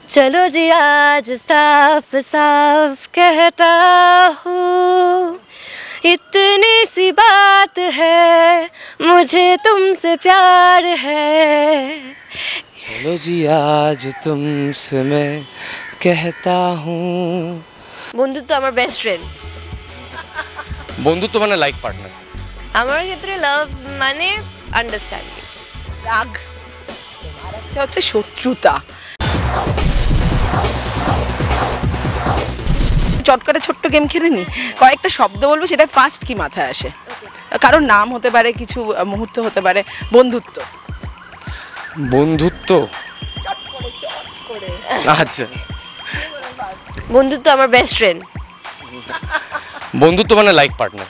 चलो जी आज साफ साफ कहता हूँ, इतनी सी बात है, मुझे तुमसे प्यार है। चलो जी आज तुमसे मैं कहता हूँ। বন্ধুত্ব আমার বেস্ট ফ্রেন্ড। বন্ধুত্ব মানে লাইফ পার্টনার। আমার ক্ষেত্রে লাভ মানে আন্ডারস্ট্যান্ডিং। রাগ আর একটা হচ্ছে শত্রুতা। চট করে ছোট্ট গেম খেলে নি, কয়েকটা শব্দ বলবো, সেটা ফার্স্ট কি মাথায় আসে? কারোর নাম হতে পারে, কিছু মুহূর্ত হতে পারে। বন্ধুত্ব। বন্ধুত্ব আচ্ছা, বন্ধুত্ব আমার বেস্ট ফ্রেন্ড। বন্ধুত্ব মানে লাইফ পার্টনার।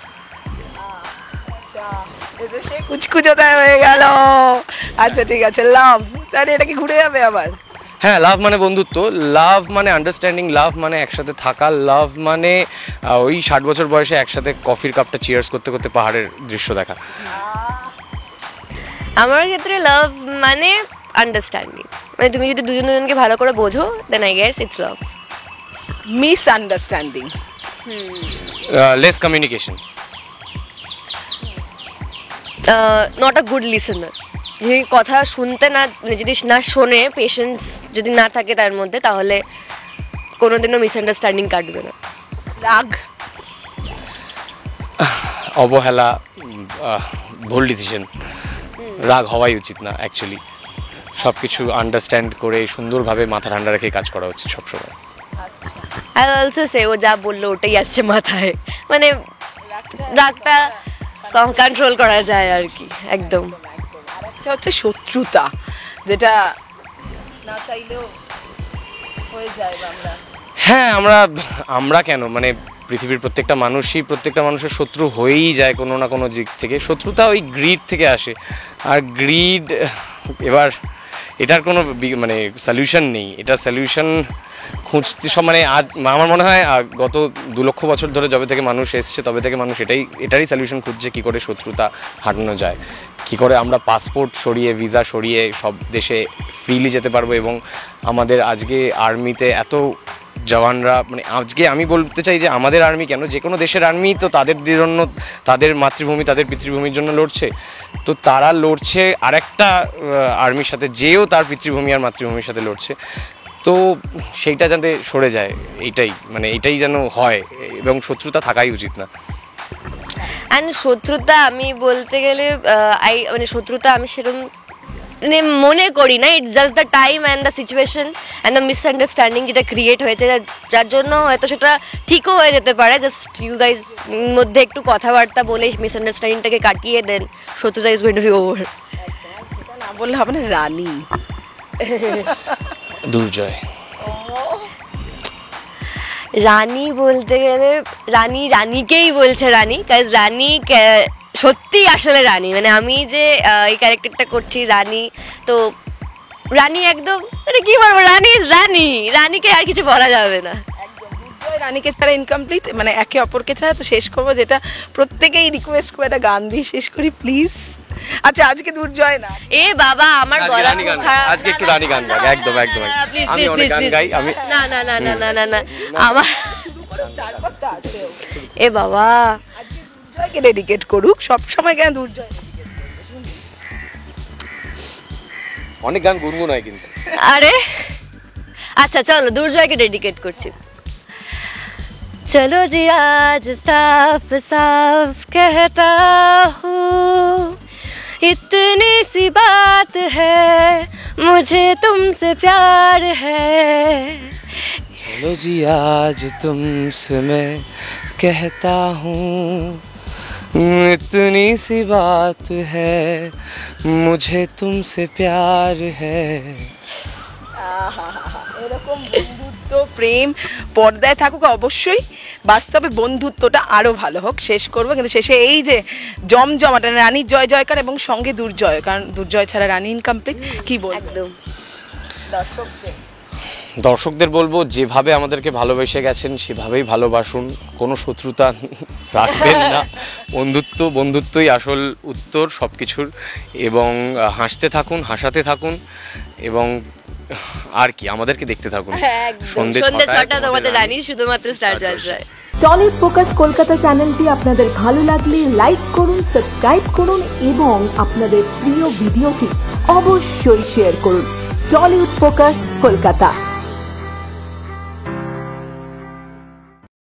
সে কুচকুচোতায় হয়ে গেল। আচ্ছা ঠিক আছে, লাভ, তাহলে এটা কি ঘুরে যাবে আবার? হ্যাঁ, লাভ মানে বন্ধুত্ব, লাভ মানে আন্ডারস্ট্যান্ডিং, লাভ মানে একসাথে থাকা, লাভ মানে ওই 60 বছর বয়সে একসাথে কফির কাপটা চিয়ার্স করতে করতে পাহাড়ের দৃশ্য দেখা। আমার ক্ষেত্রে লাভ মানে আন্ডারস্ট্যান্ডিং, মানে তুমি যদি দুজনকে ভালো করে বোঝো, then I guess it's love. Misunderstanding, less communication, not a good listener. যদি কথা শুনতে না, মানে যদি না শোনে, পেশেন্স যদি না থাকে তার মধ্যে, তাহলে কোনোদিনও মিসআন্ডারস্ট্যান্ডিং কাটবে না। রাগ, অবহেলা, ভুল ডিসিশন। রাগ হওয়াই উচিত না অ্যাকচুয়ালি। সব কিছু আন্ডারস্ট্যান্ড করে সুন্দরভাবে মাথা ঠান্ডা রেখে কাজ করা উচিত সবসময়। আই অলসো সে, ও যা বললো ওটাই আসছে মাথায়, মানে রাগটা কন্ট্রোল করা যায় আর কি, একদম। এটা হচ্ছে শত্রুতা, যেটা না চাইলেও হয়ে যায়। হ্যাঁ, আমরা কেন, মানে পৃথিবীর প্রত্যেকটা মানুষই প্রত্যেকটা মানুষের শত্রু হয়েই যায় কোনো না কোনো দিক থেকে। শত্রুতা ওই গ্রিড থেকে আসে, আর গ্রিড এবার এটার কোনো মানে সলিউশন নেই। এটা সলিউশন খুঁজতে সব, মানে আজ আমার মনে হয় গত 2 লক্ষ বছর ধরে যবে থেকে মানুষ এসছে তবে থেকে মানুষ এটারই সলিউশন খুঁজছে, কী করে শত্রুতা হাঁটানো যায়, কী করে আমরা পাসপোর্ট সরিয়ে, ভিসা সরিয়ে সব দেশে ফ্রিলি যেতে পারবো। এবং আমাদের আজকে আর্মিতে এত জওয়ানরা, মানে আজকে আমি বলতে চাই যে আমাদের আর্মি কেন, যে কোনো দেশের আর্মি তো তাদের জন্য, তাদের মাতৃভূমি, তাদের পিতৃভূমির জন্য লড়ছে। তো তারা লড়ছে আরেকটা আর্মির সাথে, যেও তার পিতৃভূমি আর মাতৃভূমির সাথে লড়ছে। তো সেইটা যাতে সরে যায়, এইটাই যেন হয়, এবং শত্রুতা থাকাই উচিত না। অ্যান্ড শত্রুতা আমি বলতে গেলে মানে শত্রুতা আমি সেরকম মানে মনে করি না। It's just the time and the situation and the misunderstanding যেটা ক্রিয়েট হয়েছে, যার জন্য হয়তো সেটা ঠিকও হয়ে যেতে পারে। জাস্ট ইউ গাইজ মধ্যে একটু কথাবার্তা বলে মিসআন্ডারস্ট্যান্ডিংটাকে কাটিয়ে দেন, শত্রুতা is going to be over. না বললে হবে না। রানী, দুর্জয়। রানী বলতে গেলে রানীকেই বলছে রানী, কাজ রানী সত্যি আসলে রানী, মানে আমি যে এই ক্যারেক্টারটা করছি রানী, তো রানী একদম, মানে কি বলবো, রানী ইজ রানী, রানীকে আর কিছু বলা যাবে না। রানীকে ছাড়া ইনকমপ্লিট, মানে একে অপরকে ছাড়া। তো শেষ করবো, যেটা প্রত্যেকেই রিকোয়েস্ট করে, একটা গান দিয়ে শেষ করি প্লিজ। আচ্ছা, আজকে দুর্জয় না, এ বাবা আমার গলা খুব খারাপ, আজকে একটু রানী গান গাই। একদম একদম, আমি অনেক গান গাই। আমি না না না না না না না আমার, এ বাবা দুর্জয়কে ডেডিকেট করুক সব সময়। কেন দুর্জয়? অনেক গান গুনগুন হয় কিন্তু। আরে আচ্ছা চলো দুর্জয়কে ডেডিকেট করছি। चलो जी आज साफ साफ कहता हूँ, इतनी सी बात है, मुझे तुमसे प्यार है। चलो जी आज तुमसे मैं कहता हूँ, इतनी सी बात है, मुझे तुमसे प्यार है। এরকম বন্ধুত্ব, প্রেম পর্দায় থাকুক অবশ্যই, বাস্তবে বন্ধুত্বটা আরো ভালো হোক। শেষ করবো, কিন্তু শেষে এই যে জমজমাটা, রানীর জয় জয়কার এবং সঙ্গে দুর্জয়, কারণ দুর্জয় ছাড়া রানী ইনকমপ্লিট। কি বলবো একদম দর্শকদের বলবো, যেভাবে আমাদেরকে ভালোবেসে গেছেন সেভাবেই ভালোবাসুন, কোনো শত্রুতা রাখবেন না। বন্ধুত্বই আসল উত্তর সব কিছুর। এবং হাসতে থাকুন, হাসাতে থাকুন, এবং আর কি, আমাদেরকে দেখতে থাকুন। একদম সন্ধ্যে সন্ধ্যে 6টা 6টায় তোমাদের রানী শুধুমাত্র স্টার জলসায়। টলিউড ফোকাস কলকাতা চ্যানেলটি আপনাদের ভালো লাগলে লাইক করুন, সাবস্ক্রাইব করুন এবং আপনাদের প্রিয় ভিডিওটি অবশ্যই শেয়ার করুন। Tollywood focus Kolkata.